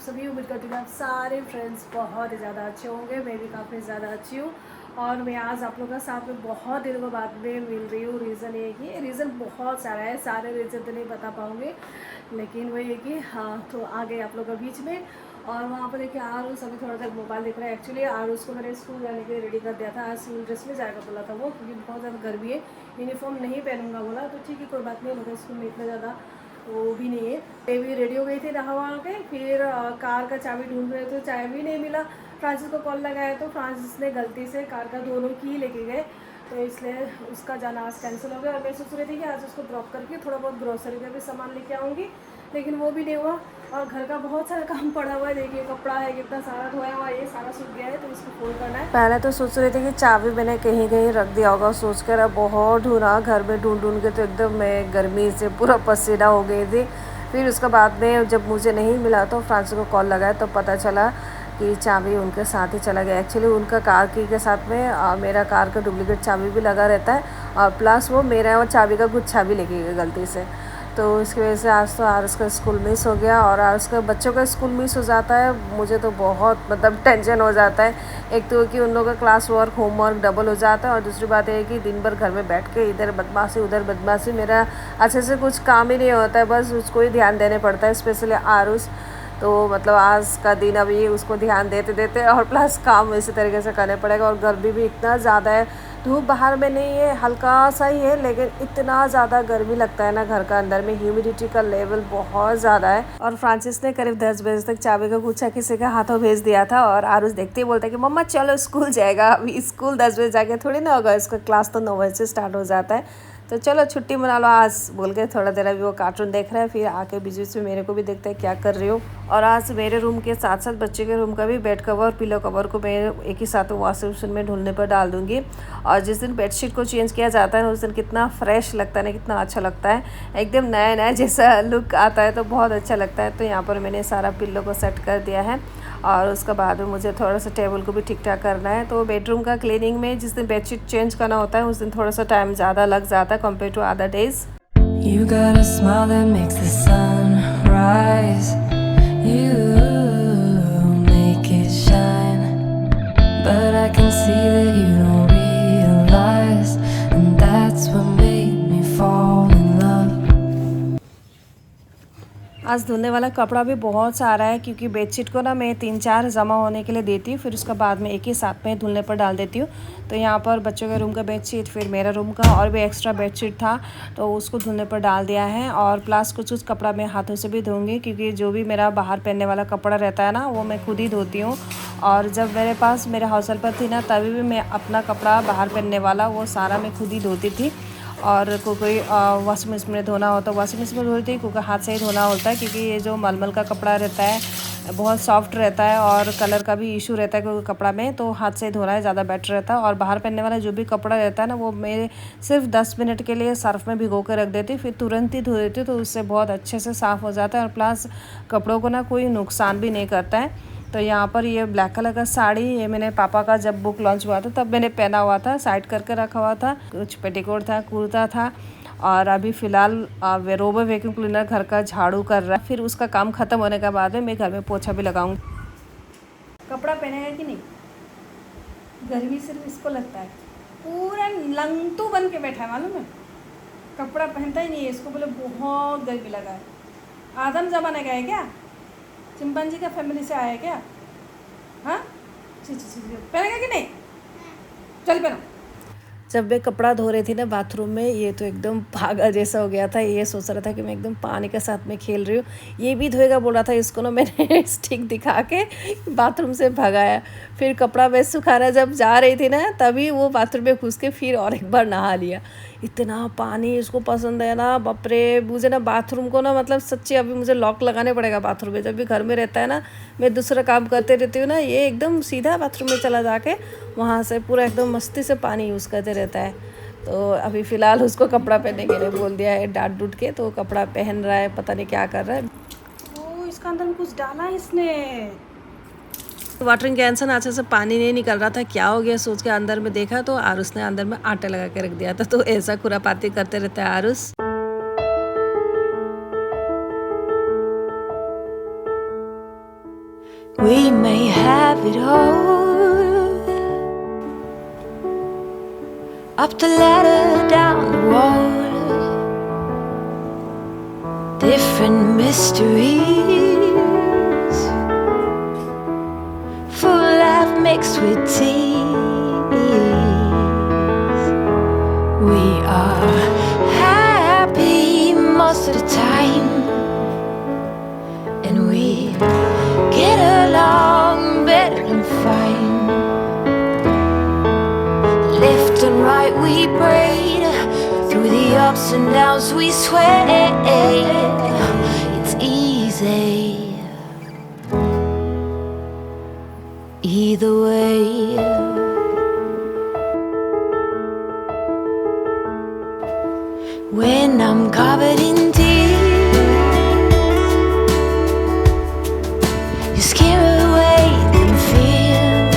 सभी। उम्मीद करती हूँ आप सारे फ्रेंड्स बहुत ही ज़्यादा अच्छे होंगे। मैं भी काफ़ी ज़्यादा अच्छी हूँ और मैं आज आप लोगों के साथ में बहुत दिनों के बाद में मिल रही हूँ। रीज़न ये कि रीज़न बहुत सारा है, सारे रीज़न तो नहीं बता पाऊँगी, लेकिन वो ये कि हाँ तो आ गए आप लोग के बीच में। और वहाँ पर देखिए आरुष अभी थोड़ा देर मोबाइल देख रहा है। एक्चुअली आरुष को मैंने स्कूल जाने के लिए रेडी कर दिया था। आज स्कूल ड्रेस में जाएगा बोला था वो, क्योंकि बहुत ज़्यादा गर्मी है, यूनिफॉर्म नहीं पहनूंगा बोला। तो ठीक है कोई बात नहीं, मतलब स्कूल में इतना ज़्यादा वो भी नहीं है। मैं भी रेडी हो गई थी नहा वहा के, फिर कार का चाबी ढूंढ रहे थे, चाबी नहीं मिला। फ्रांसिस को कॉल लगाया तो फ्रांसिस ने गलती से कार का दोनों की लेके गए, तो इसलिए उसका जाना आज कैंसिल हो गया। और मैं सोच रही थी कि आज उसको ड्रॉप करके थोड़ा बहुत ग्रोसरी का भी सामान लेके आऊँगी, लेकिन वो भी नहीं हुआ। और घर का बहुत सारा काम पड़ा हुआ है, देखिए कपड़ा है कितना सारा धोया हुआ है, ये सारा सूख गया है तो इसको फोल्ड करना है। पहले तो सोच रही थी कि चाबी मैंने कहीं कहीं रख दिया होगा, सोच कर अब बहुत ढूंढा घर में, ढूंढ ढूंढ के तो एकदम मैं गर्मी से पूरा पसीना हो गई थी। फिर उसके बाद में जब मुझे नहीं मिला तो फ्रांसिस को कॉल लगाया तो पता चला कि चाबी उनके साथ ही चला गया। एक्चुअली उनका कार की के साथ में मेरा कार का डुप्लीकेट चाबी भी लगा रहता है, और प्लस वो मेरा वो चाबी का गुच्छा भी लेके गए गलती से। तो इसकी वजह से आज तो आरुष का स्कूल मिस हो गया, और आरुष का बच्चों का स्कूल मिस हो जाता है मुझे तो बहुत मतलब टेंशन हो जाता है। एक तो कि उन लोगों का क्लास वर्क होमवर्क डबल हो जाता है, और दूसरी बात ये है कि दिन भर घर में बैठ के इधर बदमाशी उधर बदमाशी, मेरा अच्छे से कुछ काम ही नहीं होता है, बस उसको ही ध्यान देने पड़ता है, स्पेशली आरुष। तो मतलब आज का दिन अभी उसको ध्यान देते देते और प्लस काम इसी तरीके से करने पड़ेगा। और गर्मी भी इतना ज़्यादा है, धूप बाहर में नहीं है, हल्का सा ही है, लेकिन इतना ज़्यादा गर्मी लगता है ना घर का अंदर में, ह्यूमिडिटी का लेवल बहुत ज़्यादा है। और फ्रांसिस ने करीब 10 बजे तक चाबी का गुच्छा किसी के हाथों भेज दिया था, और आरुष देखते ही बोलता है कि मम्मा चलो स्कूल जाएगा। अभी स्कूल 10 बजे जाके थोड़ी ना होगा, इसका क्लास तो 9 बजे से स्टार्ट हो जाता है, तो चलो छुट्टी मना लो आज बोल के थोड़ा देर अभी वो कार्टून देख रहा है, फिर आके बीच बीच में मेरे को भी देखता है क्या कर रही हो। और आज मेरे रूम के साथ साथ बच्चे के रूम का भी बेड कवर पिलो कवर को मैं एक ही साथ वॉशिंग मशीन में धुलने पर डाल दूंगी। और जिस दिन बेडशीट को चेंज किया जाता है उस दिन कितना फ्रेश लगता है ना, कितना अच्छा लगता है, एकदम नया नया जैसा लुक आता है, तो बहुत अच्छा लगता है। तो यहाँ पर मैंने सारा पिल्लो को सेट कर दिया है, और उसके बाद में मुझे थोड़ा सा टेबल को भी ठीक ठाक करना है। तो बेडरूम का क्लीनिंग में जिस दिन बेडशीट चेंज करना होता है उस दिन थोड़ा सा टाइम ज़्यादा लग जाता है compare to other days. You got a smile that makes the sun rise. You make it shine, but I can see that you don't realize, and that's what made me fall in love. आज धुलने वाला कपड़ा भी बहुत सारा है, क्योंकि bedsheet को ना मैं 3-4 जमा होने के लिए देती हूँ, फिर उसके बाद में एक ही साथ में धुलने पर डाल देती हूँ। तो यहाँ पर बच्चों के रूम का बेडशीट, फिर मेरा रूम का और भी एक्स्ट्रा बेडशीट था तो उसको धुलने पर डाल दिया है। और प्लस कुछ कुछ कपड़ा मैं हाथों से भी धोऊंगी, क्योंकि जो भी मेरा बाहर पहनने वाला कपड़ा रहता है ना वो मैं खुद ही धोती हूँ। और जब मेरे पास मेरे हाउस हेल्पर थी ना तभी भी मैं अपना कपड़ा बाहर पहनने वाला वो सारा मैं खुद ही धोती थी। और कोई वॉशिंग मशीन में धोना हो तो वॉशिंग मशीन में धोती थी, क्योंकि हाथ से ही धोना होता है, क्योंकि ये जो मलमल का कपड़ा रहता है बहुत सॉफ्ट रहता है और कलर का भी इशू रहता है क्योंकि कपड़ा में, तो हाथ से ही धोना है ज़्यादा बेटर रहता है। और बाहर पहनने वाला जो भी कपड़ा रहता है ना वो मैं सिर्फ 10 मिनट के लिए सर्फ में भिगो कर रख देती, फिर तुरंत ही धो देती, तो उससे बहुत अच्छे से साफ़ हो जाता है, और प्लस कपड़ों को ना कोई नुकसान भी नहीं करता है। तो यहाँ पर ये ब्लैक कलर का साड़ी, ये मैंने पापा का जब बुक लॉन्च हुआ था तब मैंने पहना हुआ था, साइड करके रखा हुआ था, कुछ पेटीकोट था, कुर्ता था। और अभी फ़िलहाल रोबो वैक्यूम क्लीनर घर का झाड़ू कर रहा है, फिर उसका काम ख़त्म होने के बाद में मैं घर में पोछा भी लगाऊंगी। कपड़ा पहनेगा कि नहीं, गर्मी सिर्फ इसको लगता है, पूरा लंगटू बन के बैठा है मालूम है, कपड़ा पहनता ही नहीं है, इसको बोले बहुत गर्मी लगा है। आदम ज़माने का है क्या, चिंपांजी का फैमिली से आया है क्या? हाँ पहनेगा कि नहीं, चल पहनो। जब मैं कपड़ा धो रही थी ना बाथरूम में, ये तो एकदम भागा जैसा हो गया था, ये सोच रहा था कि मैं एकदम पानी के साथ में खेल रही हूँ, ये भी धोएगा बोल रहा था, इसको ना मैंने स्टिक दिखा के बाथरूम से भगाया। फिर कपड़ा मैं सुखाना जब जा रही थी ना तभी वो बाथरूम में घुस के फिर और एक बार नहा लिया। इतना पानी इसको पसंद है ना, बाप रे, मुझे ना बाथरूम को ना मतलब सच्ची अभी मुझे लॉक लगाने पड़ेगा बाथरूम में, जब भी घर में रहता है ना मैं दूसरा काम करते रहती हूँ ना, ये एकदम सीधा बाथरूम में चला जाके वहाँ से पूरा एकदम मस्ती से पानी यूज़ करते रहता है। तो अभी फ़िलहाल उसको कपड़ा पहनने के लिए बोल दिया है डांट डूट के, तो कपड़ा पहन रहा है, पता नहीं क्या कर रहा है। ओ इसका अंदर में कुछ डाला इसने, वाटरिंग कैन से अच्छे से पानी नहीं निकल रहा था, क्या हो गया सोच के अंदर में देखा तो आरुष ने अंदर में आटा लगा के रख दिया था। तो ऐसा खुरापाती करते रहता है Aarush. We may have it all, up the ladder, down the wall, different mysteries, full life mixed with tears. We are happy most of the time, and we get along better than fine. Left and right we prayed, through the ups and downs we swayed. It's easy either way. When I'm covered in tears, you scare away them fears.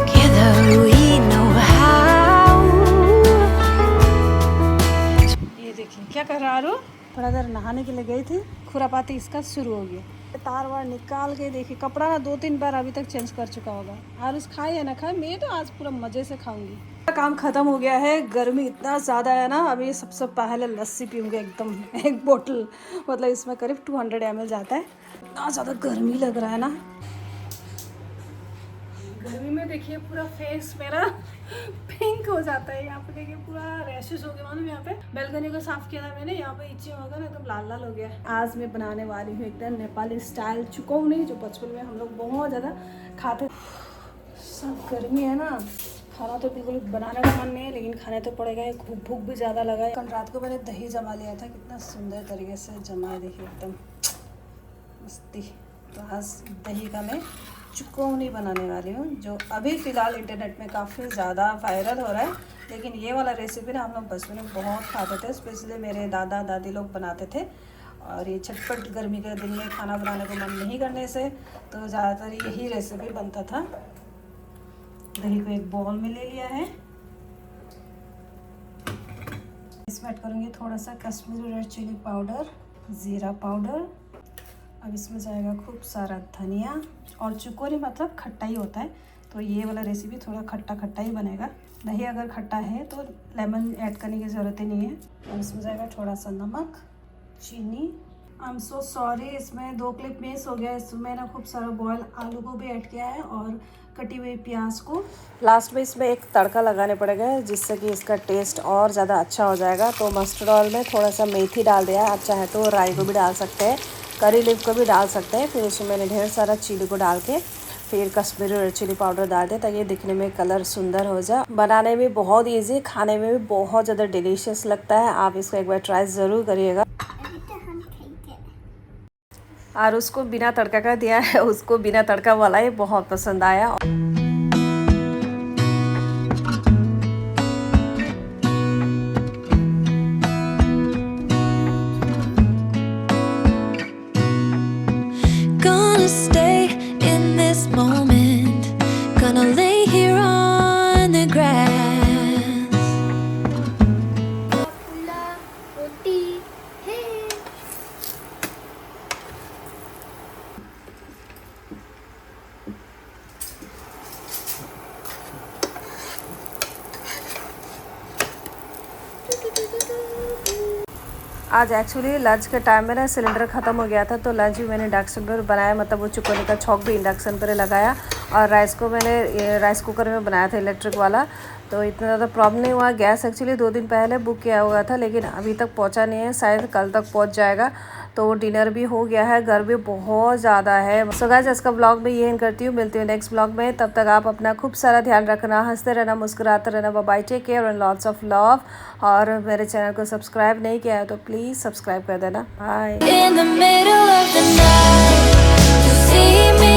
Together we know how. ये देखिए क्या कर रहा है। थोड़ा देर नहाने के लिए गई थी, खुरापाती इसका शुरू हो गया। तार वार निकाल के देखिए, कपड़ा ना 2-3 बार अभी तक चेंज कर चुका होगा। और उस खाए या ना खाए, मैं तो आज पूरा मज़े से खाऊंगी। काम ख़त्म हो गया है, गर्मी इतना ज़्यादा है ना। अभी सबसे पहले लस्सी पीऊँगी एकदम, एक बोतल, मतलब इसमें करीब 200 ml जाता है। इतना ज़्यादा गर्मी लग रहा है ना, गर्मी में देखिए पूरा फेस मेरा पिंक हो जाता है। यहाँ पे देखिए पूरा रैशेस हो गया, मालूम। यहाँ पे बैल्कनी को साफ किया था मैंने, यहाँ पे इचिंग हो गया ना, एकदम लाल लाल हो गया। आज मैं बनाने वाली हूँ एकदम नेपाली स्टाइल चुकौनी, जो बचपन में हम लोग बहुत ज़्यादा खाते। सब गर्मी है ना, खाना तो बिल्कुल बनाने का मन नहीं है, लेकिन खाने तो पड़ेगा। भूख भी ज़्यादा लगा है। कल रात को मैंने दही जमा लिया था, कितना सुंदर तरीके से जमा है, देखिए एकदम मस्ती। तो आज दही का मैं चुकौनी बनाने वाली हूँ, जो अभी फ़िलहाल इंटरनेट में काफ़ी ज़्यादा वायरल हो रहा है। लेकिन ये वाला रेसिपी ना हम लोग बचपन में बहुत खाते थे, स्पेशली मेरे दादा दादी लोग बनाते थे। और ये झटपट गर्मी के दिन में खाना बनाने को मन नहीं करने से तो ज़्यादातर यही रेसिपी बनता था। दही को एक बाउल में ले लिया है, इसमें ऐड करूँगी थोड़ा सा कश्मीरी रेड चिली पाउडर, ज़ीरा पाउडर। अब इसमें जाएगा खूब सारा धनिया। और चुकौनी मतलब खट्टा ही होता है, तो ये वाला रेसिपी थोड़ा खट्टा खट्टा ही बनेगा। दही अगर खट्टा है तो लेमन ऐड करने की ज़रूरत ही नहीं है। अब इसमें जाएगा थोड़ा सा नमक, चीनी। आई एम सो सॉरी, इसमें 2 क्लिप मिस हो गया। इसमें मैंने खूब सारा बॉयल आलू को भी ऐड किया है और कटी हुई प्याज को। लास्ट में इसमें एक तड़का लगाने पड़ेगा, जिससे कि इसका टेस्ट और ज़्यादा अच्छा हो जाएगा। तो मस्टर्ड ऑयल में थोड़ा सा मेथी डाल दिया, आप चाहे तो राई को भी डाल सकते हैं, करी लीफ को भी डाल सकते हैं। फिर उसमें मैंने ढेर सारा चिली को डाल के फिर कश्मीरी रेड चिली पाउडर डाल दिया, ताकि दिखने में कलर सुंदर हो जाए। बनाने में बहुत इजी, खाने में भी बहुत ज़्यादा डिलीशियस लगता है। आप इसको एक बार ट्राई ज़रूर करिएगा। और उसको बिना तड़का का दिया है, उसको बिना तड़का वाला ही बहुत पसंद आया। Gonna stay in this moment, gonna lay here on the grass. रोटी है। आज एक्चुअली लंच के टाइम में ना सिलेंडर ख़त्म हो गया था, तो लंच भी मैंने इंडक्शन पर बनाया, मतलब वो चुकौनी का छौंक भी इंडक्शन पर लगाया। और राइस को मैंने राइस कुकर में बनाया था, इलेक्ट्रिक वाला। तो इतना ज़्यादा प्रॉब्लम नहीं हुआ। गैस एक्चुअली 2 दिन पहले बुक किया हुआ था, लेकिन अभी तक पहुंचा नहीं है, शायद कल तक पहुंच जाएगा। तो डिनर भी हो गया है, गर्मी बहुत ज़्यादा है। सो गाइस, आज का ब्लॉग में ये एंड करती हूँ, मिलती हूँ नेक्स्ट ब्लॉग में। तब तक आप अपना खूब सारा ध्यान रखना, हंसते रहना, मुस्कुराते रहना। Bye bye, take care and lots of love. और मेरे चैनल को सब्सक्राइब नहीं किया है तो प्लीज़ सब्सक्राइब कर देना। Bye. In the middle of the night, you see me.